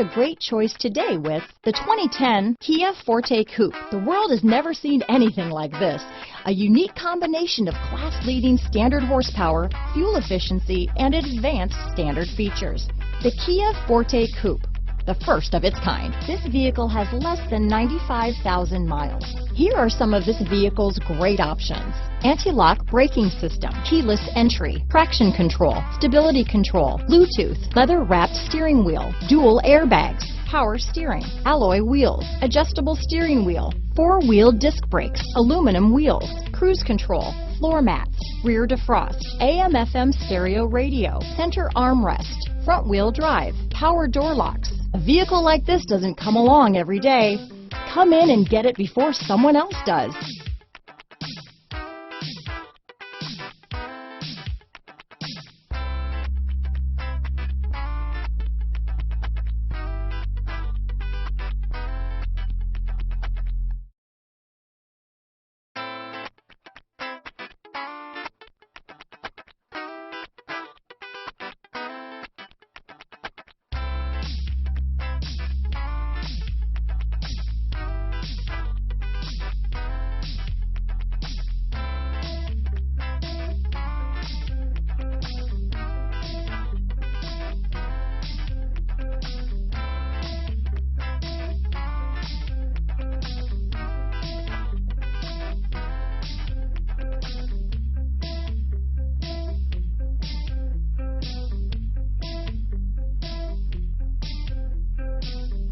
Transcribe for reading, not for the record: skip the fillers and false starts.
a great choice today with the 2010 Kia Forte Koup. The world has never seen anything like this. A unique combination of class-leading standard horsepower, fuel efficiency, and advanced standard features. The Kia Forte Koup, the first of its kind. This vehicle has less than 95,000 miles. Here are some of this vehicle's great options: anti-lock braking system, keyless entry, traction control, stability control, Bluetooth, leather-wrapped steering wheel, dual airbags, power steering, alloy wheels, adjustable steering wheel, four-wheel disc brakes, aluminum wheels, cruise control, floor mats, rear defrost, AM/FM stereo radio, center armrest, front-wheel drive, power door locks. A vehicle like this doesn't come along every day. Come in and get it before someone else does.